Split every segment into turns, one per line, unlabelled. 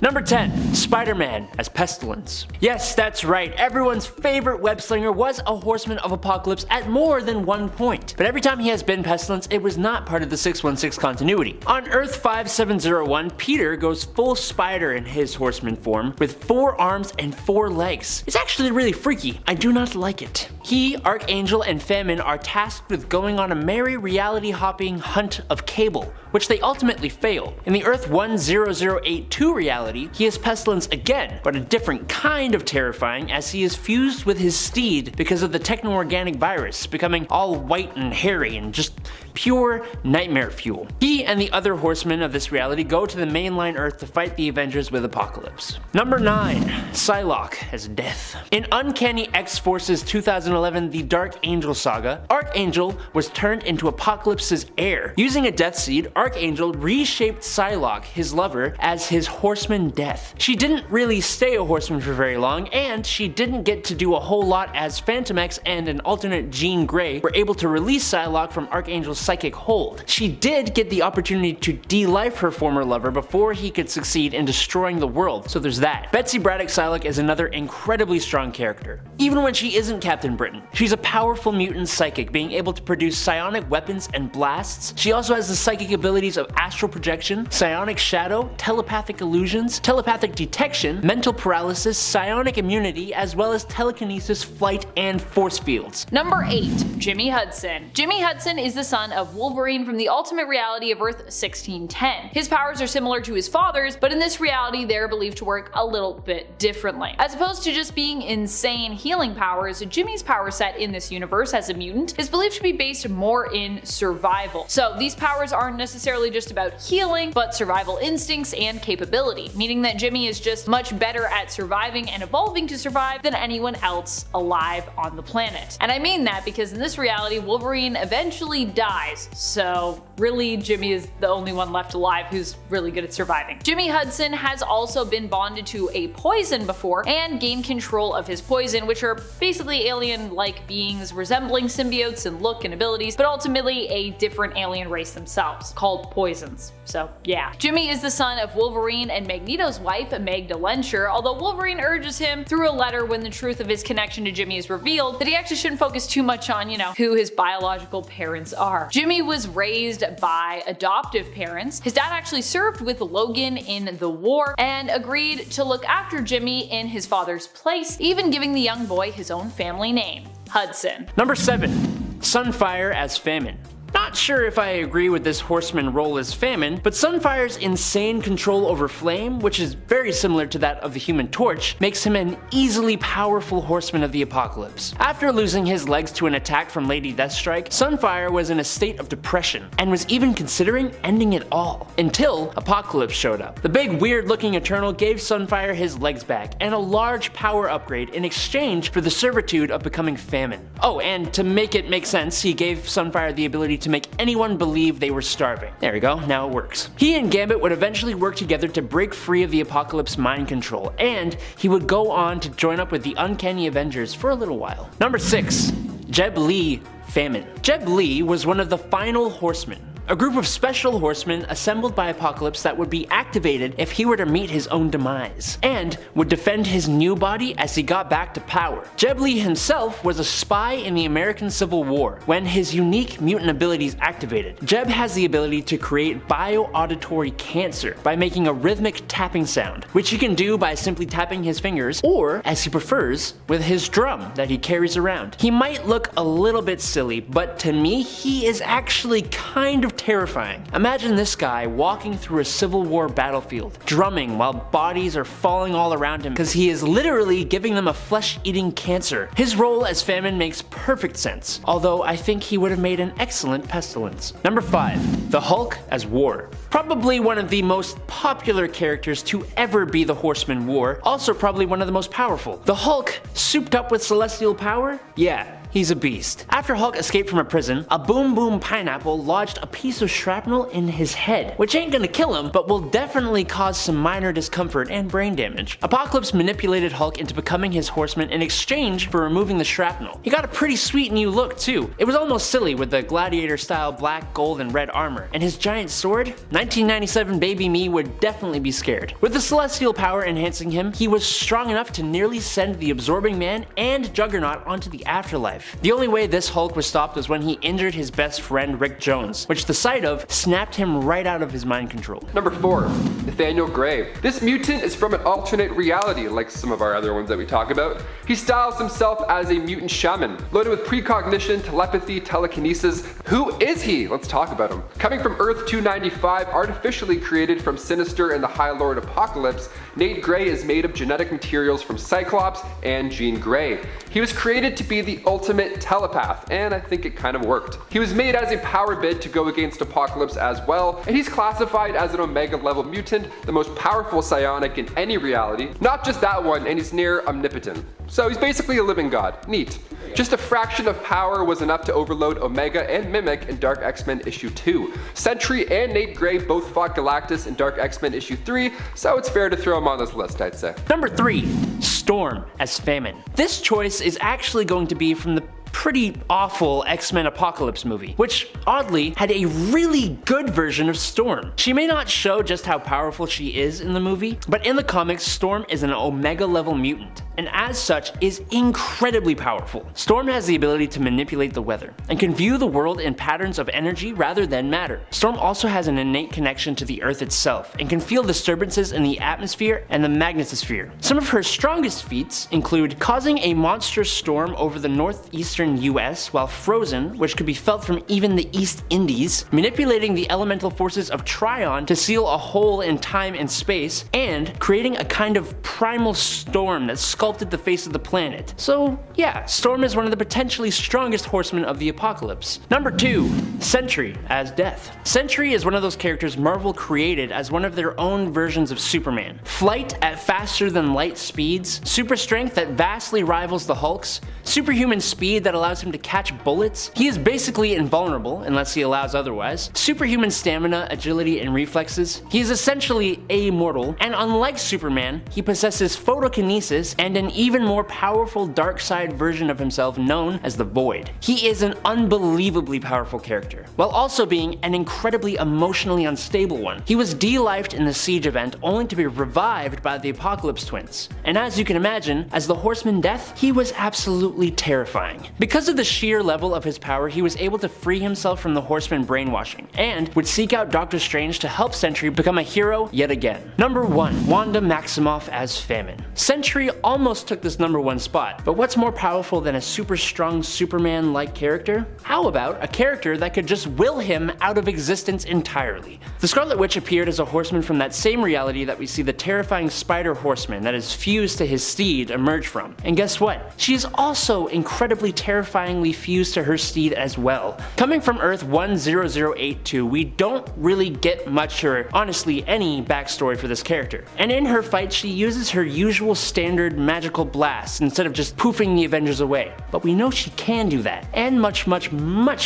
Number 10. Spider-Man as Pestilence. Yes, that's right, everyone's favorite web-slinger was a Horseman of Apocalypse at more than one point. But every time he has been Pestilence, it was not part of the 616 continuity. On Earth 5701, Peter goes full spider in his Horseman form with 4 arms and 4 legs. It's actually really freaky. I do not like it. He, Archangel, and Famine are tasked with going on a merry reality-hopping hunt of Cable, which they ultimately fail. In the Earth 10082 reality, he is Pestilence again, but a different kind of terrifying as he is fused with his steed because of the techno-organic virus, becoming all white and hairy and just pure nightmare fuel. He and the other horsemen of this reality go to the mainline Earth to fight the Avengers with Apocalypse. Number 9. PSYLOKKE as Death. In Uncanny X-Force's 2011 The Dark Angel saga, Archangel was turned into Apocalypse's heir. Using a death seed, Archangel reshaped PSYLOKKE, his lover, as his horseman Death. She didn't really stay a horseman for very long, and she didn't get to do a whole lot as Phantom X and an alternate Jean Grey were able to release PSYLOKKE from Archangel's psychic hold. She did get the opportunity to de-life her former lover before he could succeed in destroying the world, so there's that. Betsy Braddock PSYLOKKE is another incredibly strong character. Even when she isn't Captain Britain, she's a powerful mutant psychic, being able to produce psionic weapons and blasts. She also has the psychic abilities of astral projection, psionic shadow, telepathic illusions, telepathic detection, mental paralysis, psionic immunity, as well as telekinesis, flight, and force fields.
Number 8. Jimmy Hudson. Jimmy Hudson is the son of Wolverine from the Ultimate Reality of Earth 1610. His powers are similar to his father's, but in this reality they're believed to work a little bit differently. As opposed to just being insane healing powers, Jimmy's power set in this universe as a mutant is believed to be based more in survival. So these powers aren't necessarily just about healing, but survival instincts and capability, meaning that Jimmy is just much better at surviving and evolving to survive than anyone else alive on the planet. And I mean that because in this reality, Wolverine eventually dies, so really Jimmy is the only one left alive who's really good at surviving. Jimmy Hudson has also been bonded to a poison before and gained control of his poison, which are basically alien-like beings resembling symbiotes in look and abilities, but ultimately a different alien race themselves, called poisons. So yeah. Jimmy is the son of Wolverine and Magneto's wife, Magda Lencher, although Wolverine urges him through a letter when the truth of his connection to Jimmy is revealed that he actually shouldn't focus too much on, who his biological parents are. Jimmy was raised by adoptive parents. His dad actually served with Logan in the war and agreed to look after Jimmy in his father's place, even giving the young boy his own family name, Hudson.
Number 7. SUNFIRE as Famine. Not sure if I agree with this horseman role as Famine, but Sunfire's insane control over flame, which is very similar to that of the Human Torch, makes him an easily powerful horseman of the apocalypse. After losing his legs to an attack from Lady Deathstrike, Sunfire was in a state of depression, and was even considering ending it all, until Apocalypse showed up. The big weird looking Eternal gave Sunfire his legs back, and a large power upgrade in exchange for the servitude of becoming Famine. Oh, and to make it make sense, he gave Sunfire the ability to make anyone believe they were starving. There we go, now it works. He and Gambit would eventually work together to break free of the Apocalypse mind control, and he would go on to join up with the Uncanny Avengers for a little while. Number 6. Jeb Lee, Famine. Jeb Lee was one of the final Horsemen, a group of special horsemen assembled by Apocalypse that would be activated if he were to meet his own demise, and would defend his new body as he got back to power. Jeb Lee himself was a spy in the American Civil War when his unique mutant abilities activated. Jeb has the ability to create bio-auditory cancer by making a rhythmic tapping sound, which he can do by simply tapping his fingers, or, as he prefers, with his drum that he carries around. He might look a little bit silly, but to me, he is actually kind of terrifying. Imagine this guy walking through a Civil War battlefield, drumming while bodies are falling all around him because he is literally giving them a flesh-eating cancer. His role as Famine makes perfect sense, although I think he would have made an excellent Pestilence. Number 5. The Hulk as War. Probably one of the most popular characters to ever be the Horseman War, also probably one of the most powerful. The Hulk, souped up with celestial power? Yeah, he's a beast. After Hulk escaped from a prison, a Boom Boom pineapple lodged a piece of shrapnel in his head, which ain't gonna kill him, but will definitely cause some minor discomfort and brain damage. Apocalypse manipulated Hulk into becoming his horseman in exchange for removing the shrapnel. He got a pretty sweet new look too. It was almost silly with the gladiator style black, gold, and red armor. And his giant sword? 1997 baby me would definitely be scared. With the celestial power enhancing him, he was strong enough to nearly send the Absorbing Man and Juggernaut onto the afterlife. The only way this Hulk was stopped was when he injured his best friend Rick Jones, which the sight of snapped him right out of his mind control.
Number 4. Nathaniel Gray. This mutant is from an alternate reality, like some of our other ones that we talk about. He styles himself as a mutant shaman, loaded with precognition, telepathy, telekinesis. Who is he? Let's talk about him. Coming from Earth 295, artificially created from Sinister and the High Lord Apocalypse, Nate Gray is made of genetic materials from Cyclops and Jean Grey. He was created to be the ultimate telepath, and I think it kind of worked. He was made as a power bid to go against Apocalypse as well, and he's classified as an Omega level mutant, the most powerful psionic in any reality. Not just that one, and he's near omnipotent. So he's basically a living god. Neat. Just a fraction of power was enough to overload Omega and Mimic in Dark X-Men issue 2. Sentry and Nate Gray both fought Galactus in Dark X-Men issue 3, so it's fair to throw him on this list, I'd say.
Number 3. Storm as Famine. This choice is actually going to be from the pretty awful X-Men Apocalypse movie, which oddly had a really good version of Storm. She may not show just how powerful she is in the movie, but in the comics, Storm is an Omega level mutant, and as such is incredibly powerful. Storm has the ability to manipulate the weather, and can view the world in patterns of energy rather than matter. Storm also has an innate connection to the Earth itself, and can feel disturbances in the atmosphere and the magnetosphere. Some of her strongest feats include causing a monstrous storm over the northeastern US while frozen, which could be felt from even the East Indies, manipulating the elemental forces of Tryon to seal a hole in time and space, and creating a kind of primal storm that sculpted the face of the planet. So yeah, Storm is one of the potentially strongest horsemen of the apocalypse. Number 2. Sentry as Death. Sentry is one of those characters Marvel created as one of their own versions of Superman. Flight at faster than light speeds, super strength that vastly rivals the Hulk's, superhuman speed that allows him to catch bullets. He is basically invulnerable unless he allows otherwise. Superhuman stamina, agility, and reflexes. He is essentially immortal, and unlike Superman, he possesses photokinesis and an even more powerful dark side version of himself known as the Void. He is an unbelievably powerful character, while also being an incredibly emotionally unstable one. He was de-lifed in the Siege event only to be revived by the Apocalypse twins, and as you can imagine, as the Horseman Death, he was absolutely terrifying. Because of the sheer level of his power, he was able to free himself from the Horseman brainwashing, and would seek out Doctor Strange to help Sentry become a hero yet again. Number 1. Wanda Maximoff as Famine. Sentry almost took this number 1 spot, but what's more powerful than a super strong Superman-like character? How about a character that could just will him out of existence entirely? The Scarlet Witch appeared as a horseman from that same reality that we see the terrifying Spider Horseman that is fused to his steed emerge from. And guess what? She is also incredibly terrifyingly fused to her steed as well. Coming from Earth 10082, we don't really get much or honestly any backstory for this character. And in her fight, she uses her usual standard magical blasts instead of just poofing the Avengers away. But we know she can do that, and much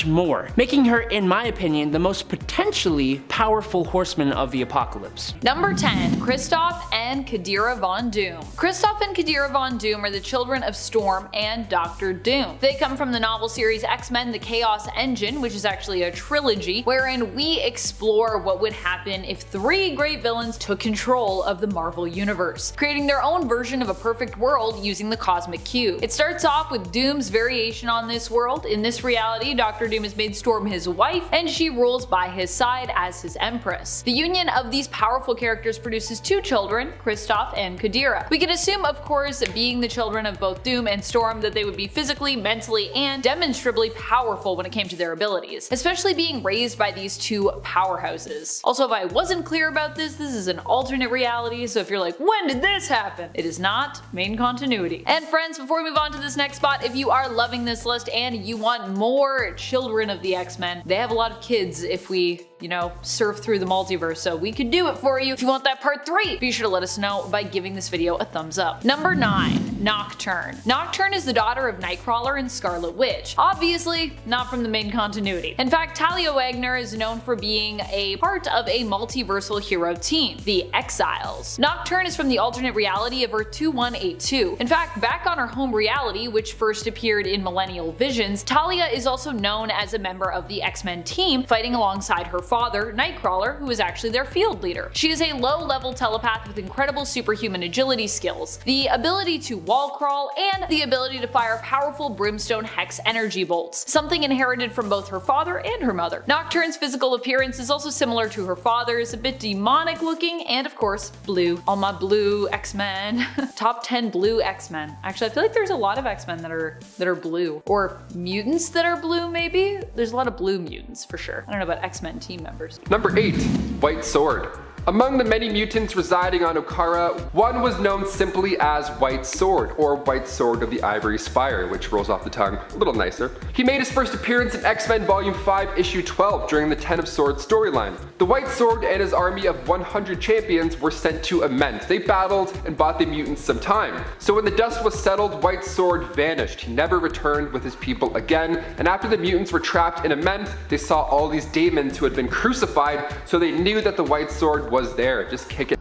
more, making her, in my opinion, the most potentially powerful horseman of the apocalypse.
Number 10. KRISTOFF and KADIRA Von Doom. KRISTOFF and KADIRA Von Doom are the children of Storm and Doctor Doom. They come from the novel series X-Men: The Chaos Engine, which is actually a trilogy, wherein we explore what would happen if 3 great villains took control of the Marvel Universe, creating their own version of a perfect world using the Cosmic Cube. It starts off with Doom's variation on this world. In this reality, Doctor Doom has made Storm his wife, and she rules by his side as his Empress. The union of these powerful characters produces 2 children, KRISTOFF and KADIRA. We can assume, of course, being the children of both Doom and Storm, that they would be physically, mentally, and demonstrably powerful when it came to their abilities, especially being raised by these 2 powerhouses. Also, if I wasn't clear about this is an alternate reality, so if you're like, when did this happen? It is not main continuity. And friends, before we move on to this next spot, if you are loving this list and you want more children of the X-Men, they have a lot of kids if we you know, surf through the multiverse, so we could do it for you. If you want that part 3, be sure to let us know by giving this video a thumbs up. Number 9. Nocturne. Nocturne is the daughter of Nightcrawler and Scarlet Witch. Obviously, not from the main continuity. In fact, Talia Wagner is known for being a part of a multiversal hero team, the Exiles. Nocturne is from the alternate reality of Earth 2182. In fact, back on her home reality, which first appeared in Millennial Visions, Talia is also known as a member of the X-Men team, fighting alongside her father, Nightcrawler, who is actually their field leader. She is a low-level telepath with incredible superhuman agility skills, the ability to wall crawl, and the ability to fire powerful brimstone hex energy bolts, something inherited from both her father and her mother. Nocturne's physical appearance is also similar to her father's, a bit demonic looking, and of course, blue. All my blue X-Men. Top 10 blue X-Men. Actually, I feel like there's a lot of X-Men that are blue. Or mutants that are blue, maybe? There's a lot of blue mutants for sure. I don't know about X-Men team members.
Number 8. White Sword. Among the many mutants residing on Okara, one was known simply as White Sword, or White Sword of the Ivory Spire, which rolls off the tongue a little nicer. He made his first appearance in X-Men Volume 5, Issue 12 during the Ten of Swords storyline. The White Sword and his army of 100 champions were sent to Ament. They battled and bought the mutants some time. So when the dust was settled, White Sword vanished. He never returned with his people again, and after the mutants were trapped in Ament, they saw all these demons who had been crucified, so they knew that the White Sword was there, just kicking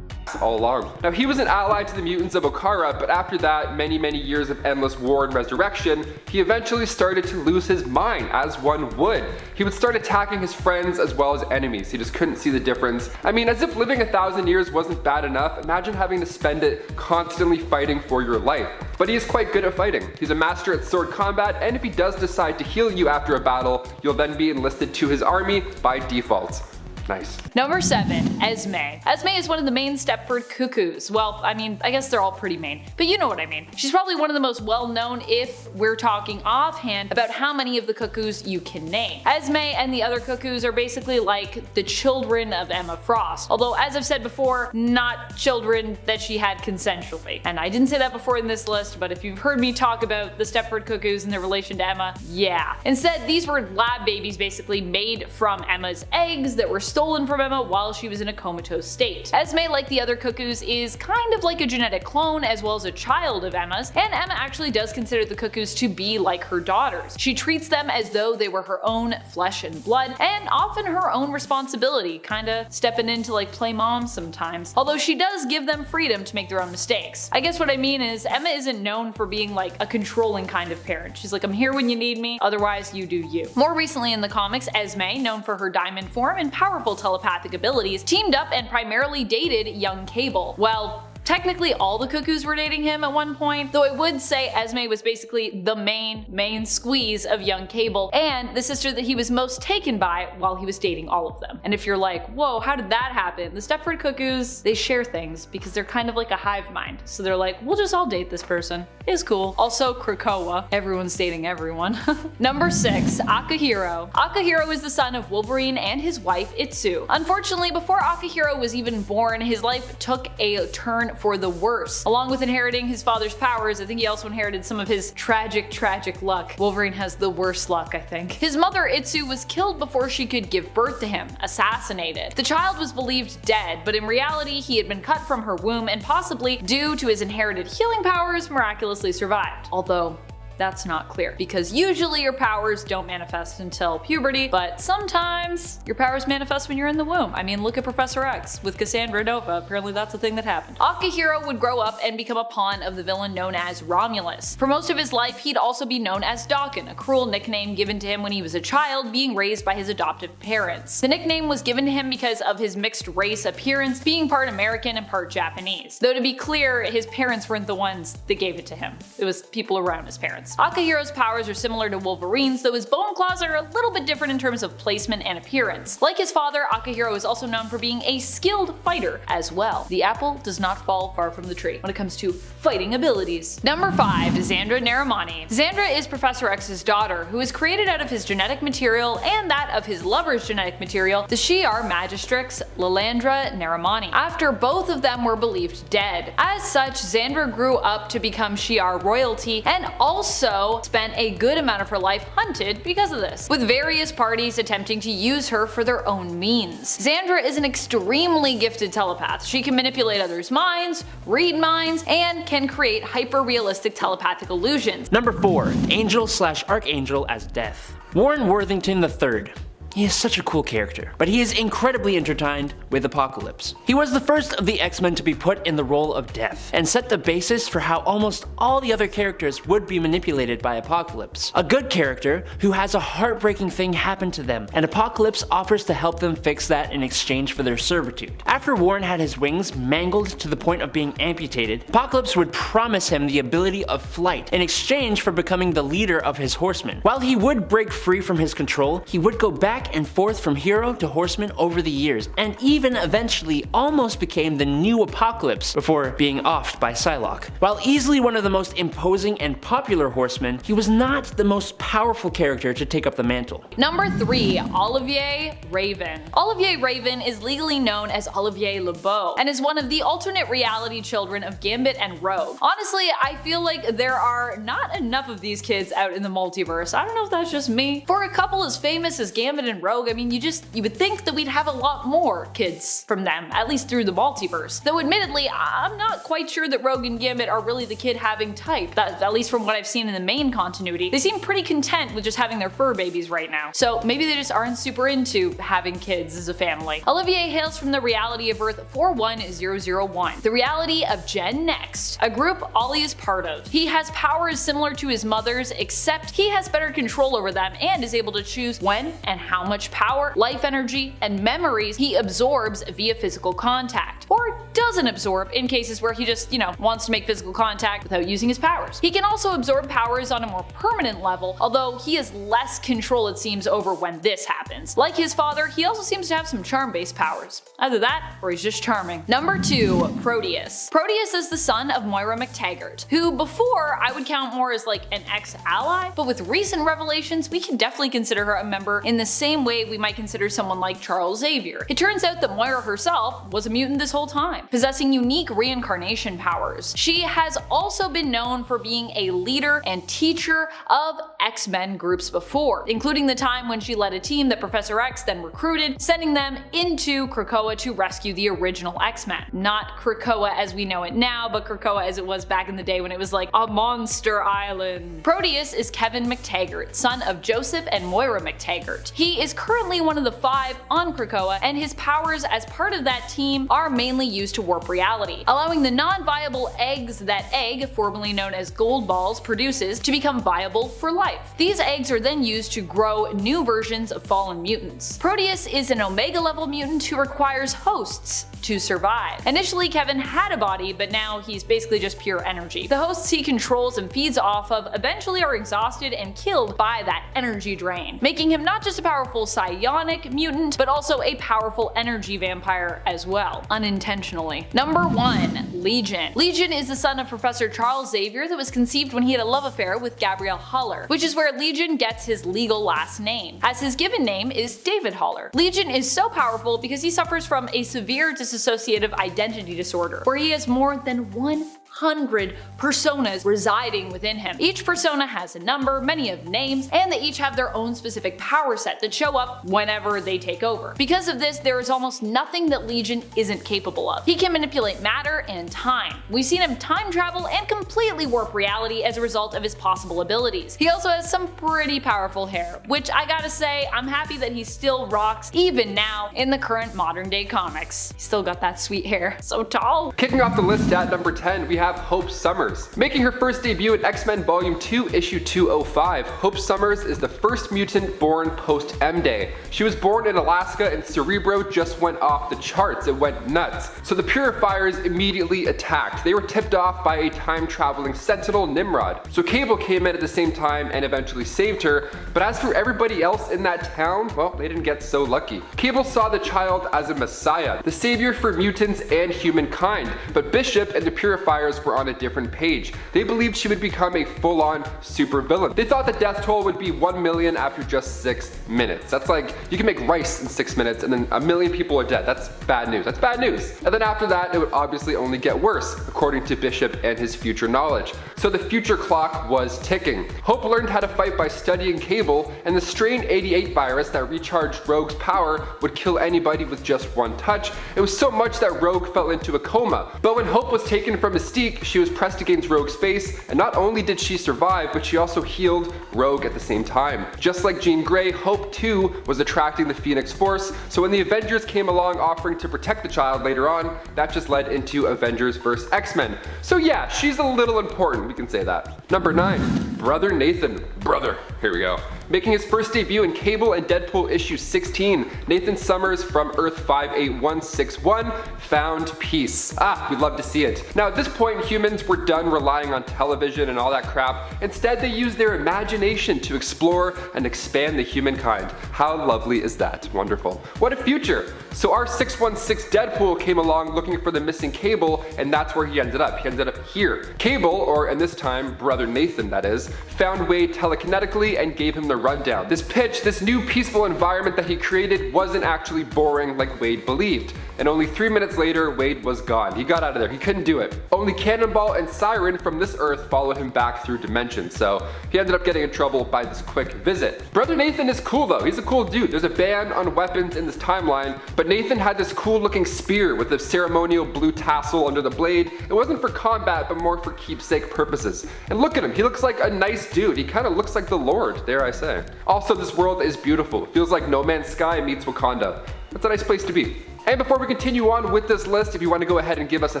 all along. Now, he was an ally to the mutants of Okara, but after that many years of endless war and resurrection, he eventually started to lose his mind, as one would. He would start attacking his friends as well as enemies. He just couldn't see the difference. I mean, as if living 1,000 years wasn't bad enough, imagine having to spend it constantly fighting for your life. But he is quite good at fighting. He's a master at sword combat, and if he does decide to heal you after a battle, you'll then be enlisted to his army by default. Nice.
Number 7. Esme. Esme is one of the main Stepford Cuckoos. Well, I mean, I guess they're all pretty main, but you know what I mean. She's probably one of the most well-known, if we're talking offhand, about how many of the Cuckoos you can name. Esme and the other Cuckoos are basically like the children of Emma Frost, although as I've said before, not children that she had consensually. And I didn't say that before in this list, but if you've heard me talk about the Stepford Cuckoos and their relation to Emma, yeah. Instead, these were lab babies basically made from Emma's eggs that were stolen from Emma while she was in a comatose state. Esme, like the other Cuckoos, is kind of like a genetic clone as well as a child of Emma's, and Emma actually does consider the Cuckoos to be like her daughters. She treats them as though they were her own flesh and blood, and often her own responsibility, kinda stepping in to like play mom sometimes, although she does give them freedom to make their own mistakes. I guess what I mean is Emma isn't known for being like a controlling kind of parent. She's like, I'm here when you need me, otherwise you do you. More recently in the comics, Esme, known for her diamond form and powerful telepathic abilities, teamed up and primarily dated young Cable. Well, technically all the Cuckoos were dating him at one point, though I would say Esme was basically the main squeeze of young Cable, and the sister that he was most taken by while he was dating all of them. And if you're like, whoa, how did that happen? The Stepford Cuckoos, they share things because they're kind of like a hive mind. So they're like, we'll just all date this person. It's cool. Also Krakoa. Everyone's dating everyone. Number 6. Akihiro. Akihiro is the son of Wolverine and his wife Itsu. Unfortunately, before Akihiro was even born, his life took a turn for the worse. Along with inheriting his father's powers, I think he also inherited some of his tragic luck. Wolverine has the worst luck, I think. His mother Itsu was killed before she could give birth to him, assassinated. The child was believed dead, but in reality he had been cut from her womb and possibly, due to his inherited healing powers, miraculously survived. Although, that's not clear, because usually your powers don't manifest until puberty, but sometimes your powers manifest when you're in the womb. I mean, look at Professor X with Cassandra Nova. Apparently that's a thing that happened. Akihiro would grow up and become a pawn of the villain known as Romulus. For most of his life, he'd also be known as Daken, a cruel nickname given to him when he was a child, being raised by his adoptive parents. The nickname was given to him because of his mixed race appearance, being part American and part Japanese. Though to be clear, his parents weren't the ones that gave it to him. It was people around his parents. Akihiro's powers are similar to Wolverine's, though his bone claws are a little bit different in terms of placement and appearance. Like his father, Akihiro is also known for being a skilled fighter as well. The apple does not fall far from the tree when it comes to fighting abilities. Number 5. XANDRA Neramani. XANDRA is Professor X's daughter, who is created out of his genetic material and that of his lover's genetic material, the Shi'ar Magistrix Lilandra Neramani, after both of them were believed dead. As such, XANDRA grew up to become Shi'ar royalty and also also spent a good amount of her life hunted because of this, with various parties attempting to use her for their own means. XANDRA is an extremely gifted telepath. She can manipulate others' minds, read minds, and can create hyper-realistic telepathic illusions.
Number 4. Angel/Archangel as Death. Warren Worthington III. He is such a cool character, but he is incredibly intertwined with Apocalypse. He was the first of the X-Men to be put in the role of Death, and set the basis for how almost all the other characters would be manipulated by Apocalypse. A good character who has a heartbreaking thing happen to them, and Apocalypse offers to help them fix that in exchange for their servitude. After Warren had his wings mangled to the point of being amputated, Apocalypse would promise him the ability of flight in exchange for becoming the leader of his horsemen. While he would break free from his control, he would go back and forth from hero to horseman over the years, and even eventually almost became the new Apocalypse before being offed by PSYLOCKE. While easily one of the most imposing and popular horsemen, he was not the most powerful character to take up the mantle.
Number 3. Olivier Raven. Olivier Raven is legally known as Olivier LeBeau, and is one of the alternate reality children of Gambit and Rogue. Honestly, I feel like there are not enough of these kids out in the multiverse. I don't know if that's just me. For a couple as famous as Gambit and Rogue, I mean, you would think that we'd have a lot more kids from them, at least through the multiverse. Though admittedly, I'm not quite sure that Rogue and Gambit are really the kid having type, at least from what I've seen in the main continuity. They seem pretty content with just having their fur babies right now. So maybe they just aren't super into having kids as a family. Olivier hails from the reality of Earth 41001, the reality of Gen Next, a group Ollie is part of. He has powers similar to his mother's, except he has better control over them and is able to choose when and how much power, life energy, and memories he absorbs via physical contact, or doesn't absorb in cases where he just, wants to make physical contact without using his powers. He can also absorb powers on a more permanent level, although he has less control, it seems, over when this happens. Like his father, he also seems to have some charm-based powers. Either that, or he's just charming. Number 2. Proteus. Proteus is the son of Moira McTaggart, who before I would count more as like an ex-ally, but with recent revelations, we can definitely consider her a member in the same way we might consider someone like Charles Xavier. It turns out that Moira herself was a mutant this whole time, possessing unique reincarnation powers. She has also been known for being a leader and teacher of X-Men groups before, including the time when she led a team that Professor X then recruited, sending them into Krakoa to rescue the original X-Men. Not Krakoa as we know it now, but Krakoa as it was back in the day when it was like a monster island. Proteus is Kevin McTaggart, son of Joseph and Moira McTaggart. He is currently one of the 5 on Krakoa, and his powers as part of that team are mainly used to warp reality, allowing the non-viable eggs that Egg, formerly known as Gold Balls, produces to become viable for life. These eggs are then used to grow new versions of fallen mutants. Proteus is an Omega level mutant who requires hosts to survive. Initially, Kevin had a body, but now he's basically just pure energy. The hosts he controls and feeds off of eventually are exhausted and killed by that energy drain, making him not just a powerful psionic mutant, but also a powerful energy vampire as well, unintentionally. Number 1. Legion. Legion is the son of Professor Charles Xavier that was conceived when he had a love affair with Gabrielle Haller, which is where Legion gets his legal last name, as his given name is David Haller. Legion is so powerful because he suffers from a severe dissociative identity disorder, where he has more than 100 personas residing within him. Each persona has a number, many of names, and they each have their own specific power set that show up whenever they take over. Because of this, there is almost nothing that Legion isn't capable of. He can manipulate matter and time. We've seen him time travel and completely warp reality as a result of his possible abilities. He also has some pretty powerful hair, which I gotta say, I'm happy that he still rocks even now in the current modern day comics. He's still got that sweet hair. So tall.
Kicking off the list at number 10, we have Hope Summers. Making her first debut in X-Men Volume 2, Issue 205, Hope Summers is the first mutant born post-M-Day. She was born in Alaska and Cerebro just went off the charts. It went nuts. So the Purifiers immediately attacked. They were tipped off by a time-traveling Sentinel, Nimrod. So Cable came in at the same time and eventually saved her, but as for everybody else in that town, well, they didn't get so lucky. Cable saw the child as a messiah, the savior for mutants and humankind, but Bishop and the Purifiers stars were on a different page. They believed she would become a full-on supervillain. They thought the death toll would be 1 million after just 6 minutes. That's like, you can make rice in 6 minutes and then 1 million people are dead. That's bad news. That's bad news. And then after that, it would obviously only get worse, according to Bishop and his future knowledge. So the future clock was ticking. Hope learned how to fight by studying Cable, and the strain 88 virus that recharged Rogue's power would kill anybody with just one touch. It was so much that Rogue fell into a coma. But when Hope was taken from Mystique, she was pressed against Rogue's face, and not only did she survive, but she also healed Rogue at the same time. Just like Jean Grey, Hope too was attracting the Phoenix Force, so when the Avengers came along offering to protect the child later on, that just led into Avengers vs. X-Men. So yeah, she's a little important, we can say that. Number 9, Brother Nathan. Brother, here we go. Making his first debut in Cable and Deadpool issue 16, Nathan Summers from Earth 58161 found peace. We'd love to see it. Now at this point, humans were done relying on television and all that crap. Instead, they used their imagination to explore and expand the humankind. How lovely is that? Wonderful. What a future. So our 616 Deadpool came along looking for the missing Cable, and that's where he ended up. He ended up here. Cable, or in this time, Brother Nathan that is, found Wade telekinetically and gave him the rundown. This pitch, this new peaceful environment that he created wasn't actually boring like Wade believed. And only 3 minutes later, Wade was gone. He got out of there. He couldn't do it. Only Cannonball and Siren from this Earth followed him back through dimensions, so he ended up getting in trouble by this quick visit. Brother Nathan is cool though. He's a cool dude. There's a ban on weapons in this timeline, but Nathan had this cool looking spear with a ceremonial blue tassel under the blade. It wasn't for combat, but more for keepsake purposes. And look at him. He looks like a nice dude. He kind of looks like the Lord, dare I say. Also, this world is beautiful. It feels like No Man's Sky meets Wakanda. That's a nice place to be. And before we continue on with this list, if you want to go ahead and give us a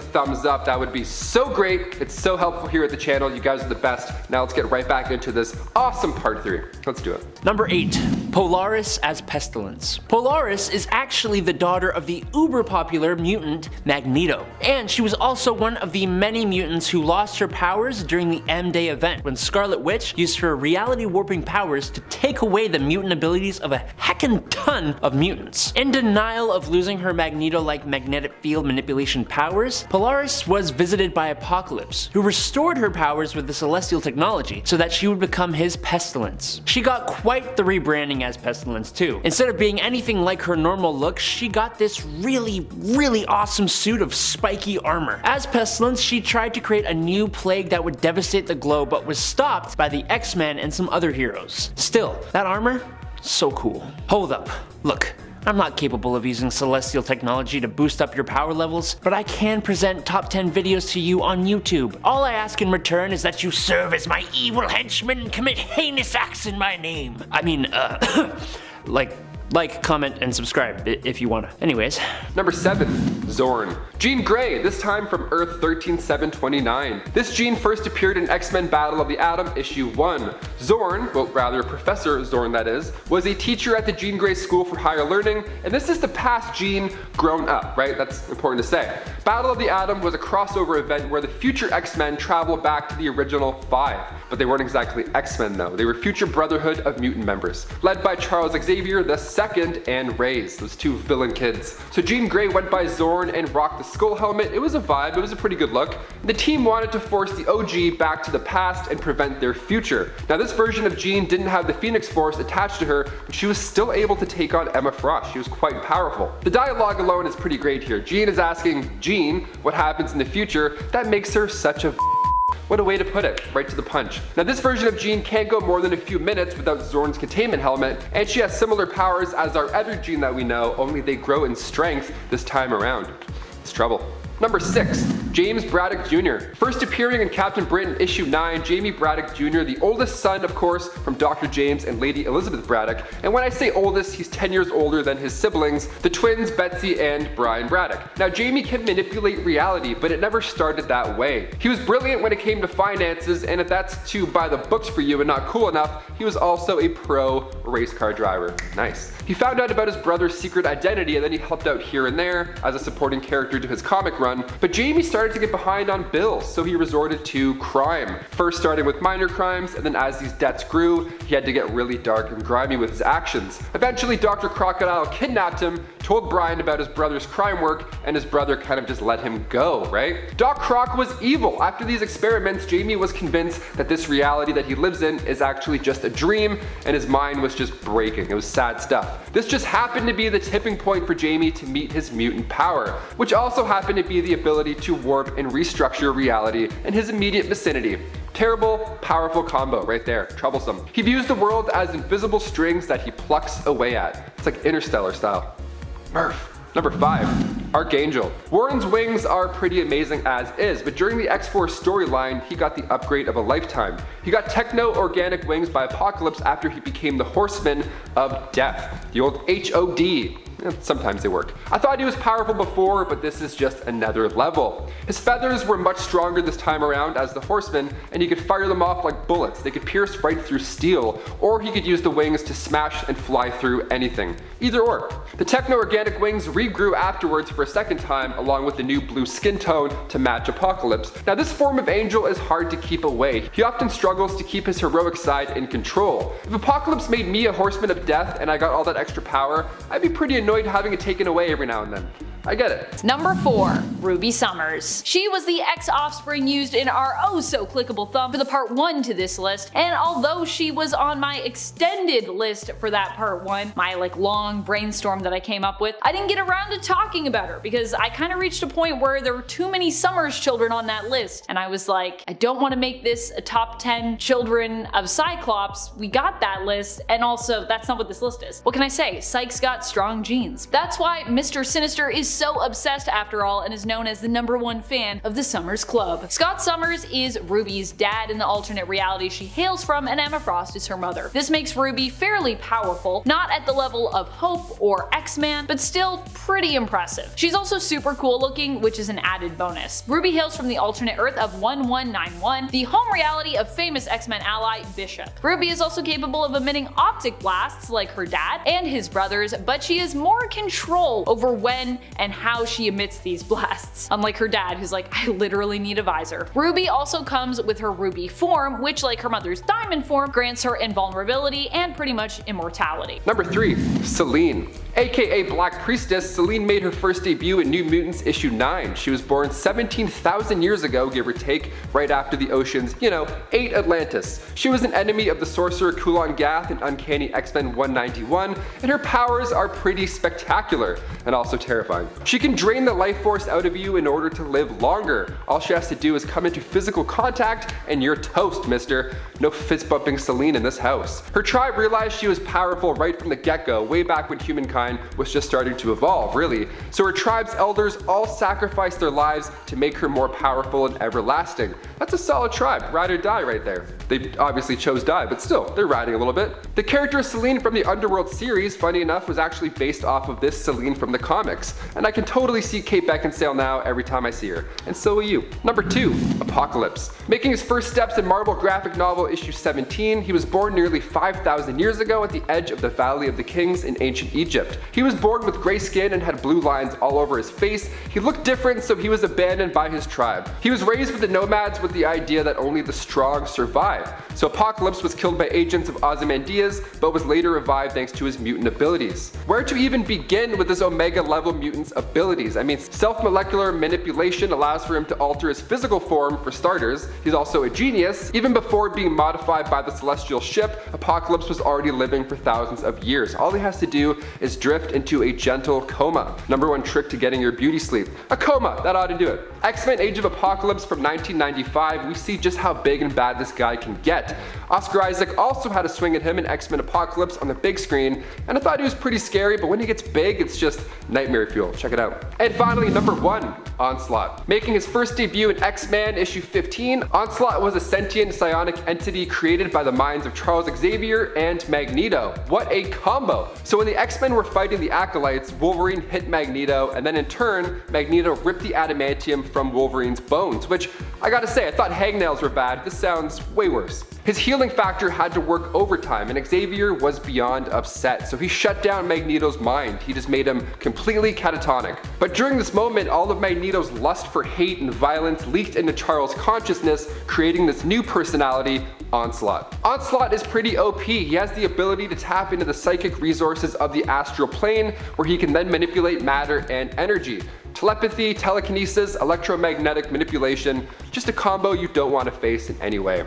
thumbs up, that would be so great. It's so helpful here at the channel. You guys are the best. Now let's get right back into this awesome part 3. Let's do it.
Number 8. Polaris as Pestilence. Polaris is actually the daughter of the uber popular mutant Magneto, and she was also one of the many mutants who lost her powers during the M-Day event when Scarlet Witch used her reality warping powers to take away the mutant abilities of a heckin' ton of mutants. In denial of losing her Magneto-like magnetic field manipulation powers, Polaris was visited by Apocalypse, who restored her powers with the celestial technology so that she would become his Pestilence. She got quite the rebranding as Pestilence too. Instead of being anything like her normal look, she got this really awesome suit of spiky armor. As Pestilence, she tried to create a new plague that would devastate the globe, but was stopped by the X-Men and some other heroes. Still, that armor? So cool. Hold up. Look. I'm not capable of using celestial technology to boost up your power levels, but I can present top 10 videos to you on YouTube. All I ask in return is that you serve as my evil henchmen and commit heinous acts in my name. I mean, like, comment, and subscribe if you wanna. Anyways.
Number 7. Zorn. Jean Grey, this time from Earth 13729. This Jean first appeared in X-Men Battle of the Atom issue 1. Zorn, well rather Professor Zorn that is, was a teacher at the Jean Grey School for Higher Learning, and this is the past Jean grown up, right? That's important to say. Battle of the Atom was a crossover event where the future X-Men traveled back to the original 5. But they weren't exactly X-Men though. They were future Brotherhood of Mutant members, led by Charles Xavier II and Reyes, those two villain kids. So Jean Grey went by Zorn and rocked the skull helmet. It was a vibe, it was a pretty good look. The team wanted to force the OG back to the past and prevent their future. Now this version of Jean didn't have the Phoenix Force attached to her, but she was still able to take on Emma Frost. She was quite powerful. The dialogue alone is pretty great here. Jean is asking Jean what happens in the future that makes her such a What a way to put it, right to the punch. Now this version of Jean can't go more than a few minutes without Zorn's containment helmet, and she has similar powers as our other Jean that we know, only they grow in strength this time around. It's trouble. Number 6. James Braddock Jr. First appearing in Captain Britain issue 9, Jamie Braddock Jr., the oldest son of course from Dr. James and Lady Elizabeth Braddock, and when I say oldest, he's 10 years older than his siblings, the twins Betsy and Brian Braddock. Now Jamie can manipulate reality, but it never started that way. He was brilliant when it came to finances, and if that's too by the books for you and not cool enough, he was also a pro race car driver. Nice. He found out about his brother's secret identity, and then he helped out here and there as a supporting character to his comic run, but Jamie started to get behind on bills, so he resorted to crime. First starting with minor crimes, and then as these debts grew, he had to get really dark and grimy with his actions. Eventually Dr. Crocodile kidnapped him, told Brian about his brother's crime work, and his brother kind of just let him go, right? Doc Croc was evil. After these experiments, Jamie was convinced that this reality that he lives in is actually just a dream, and his mind was just breaking. It was sad stuff. This just happened to be the tipping point for Jamie to meet his mutant power, which also happened to be the ability to warp and restructure reality in his immediate vicinity. Terrible, powerful combo right there. Troublesome. He views the world as invisible strings that he plucks away at. It's like Interstellar style. Murph. Number 5. Archangel. Warren's wings are pretty amazing as is, but during the X-Force storyline, he got the upgrade of a lifetime. He got techno-organic wings by Apocalypse after he became the Horseman of Death. The old HOD. Sometimes they work. I thought he was powerful before, but this is just another level. His feathers were much stronger this time around as the Horseman, and he could fire them off like bullets. They could pierce right through steel, or he could use the wings to smash and fly through anything. Either or. The techno-organic wings regrew afterwards for a second time, along with the new blue skin tone to match Apocalypse. Now this form of Angel is hard to keep away. He often struggles to keep his heroic side in control. If Apocalypse made me a Horseman of Death and I got all that extra power, I'd be pretty annoyed having it taken away every now and then. I get it.
Number 4. Ruby Summers. She was the ex-offspring used in our oh so clickable thumb for the part 1 to this list, and although she was on my extended list for that part 1, my long brainstorm that I came up with, I didn't get around to talking about her because I kind of reached a point where there were too many Summers children on that list, and I was like, I don't want to make this a top 10 children of Cyclops. We got that list, and also that's not what this list is. What can I say? Sykes got strong genes. That's why Mr. Sinister is so obsessed after all and is known as the #1 fan of the Summers Club. Scott Summers is Ruby's dad in the alternate reality she hails from, and Emma Frost is her mother. This makes Ruby fairly powerful, not at the level of Hope or X-Man, but still pretty impressive. She's also super cool looking, which is an added bonus. Ruby hails from the alternate Earth of 1191, the home reality of famous X-Men ally Bishop. Ruby is also capable of emitting optic blasts like her dad and his brothers, but she has more control over when and how she emits these blasts, unlike her dad who's like, I literally need a visor. Ruby also comes with her Ruby form, which like her mother's Diamond form grants her invulnerability and pretty much immortality.
Number 3. Selene. AKA Black Priestess, Selene made her first debut in New Mutants issue 9. She was born 17,000 years ago, give or take, right after the Ocean's, ate Atlantis. She was an enemy of the sorcerer Kulan Gath in Uncanny X-Men 191, and her powers are pretty spectacular, and also terrifying. She can drain the life force out of you in order to live longer. All she has to do is come into physical contact, and you're toast, mister. No fist bumping Selene in this house. Her tribe realized she was powerful right from the get-go, way back when humankind was just starting to evolve, really. So her tribe's elders all sacrificed their lives to make her more powerful and everlasting. That's a solid tribe, ride or die right there. They obviously chose die, but still, they're riding a little bit. The character Selene from the Underworld series, funny enough, was actually based off of this Selene from the comics, and I can totally see Kate Beckinsale now every time I see her, and so will you. Number 2. Apocalypse. Making his first steps in Marvel graphic novel issue 17, he was born nearly 5,000 years ago at the edge of the Valley of the Kings in ancient Egypt. He was born with gray skin and had blue lines all over his face. He looked different, so he was abandoned by his tribe. He was raised with the nomads with the idea that only the strong survive. So Apocalypse was killed by agents of Ozymandias, but was later revived thanks to his mutant abilities. Where to even begin with his Omega level mutant's abilities? I mean, self-molecular manipulation allows for him to alter his physical form for starters. He's also a genius. Even before being modified by the celestial ship, Apocalypse was already living for thousands of years. All he has to do is drift into a gentle coma. #1 trick to getting your beauty sleep. A coma, that ought to do it. X-Men Age of Apocalypse from 1995, we see just how big and bad this guy can get. Oscar Isaac also had a swing at him in X-Men Apocalypse on the big screen, and I thought he was pretty scary, but when he gets big, it's just nightmare fuel. Check it out. And finally, number 1, Onslaught. Making his first debut in X-Men issue 15, Onslaught was a sentient psionic entity created by the minds of Charles Xavier and Magneto. What a combo! So when the X-Men were fighting the Acolytes, Wolverine hit Magneto, and then in turn, Magneto ripped the adamantium from Wolverine's bones, which I gotta say, I thought hangnails were bad. This sounds way worse. His healing factor had to work overtime, and Xavier was beyond upset, so he shut down Magneto's mind. He just made him completely catatonic. But during this moment, all of Magneto's Magneto's lust for hate and violence leaked into Charles' consciousness, creating this new personality, Onslaught. Onslaught is pretty OP. He has the ability to tap into the psychic resources of the astral plane, where he can then manipulate matter and energy. Telepathy, telekinesis, electromagnetic manipulation, just a combo you don't want to face in any way.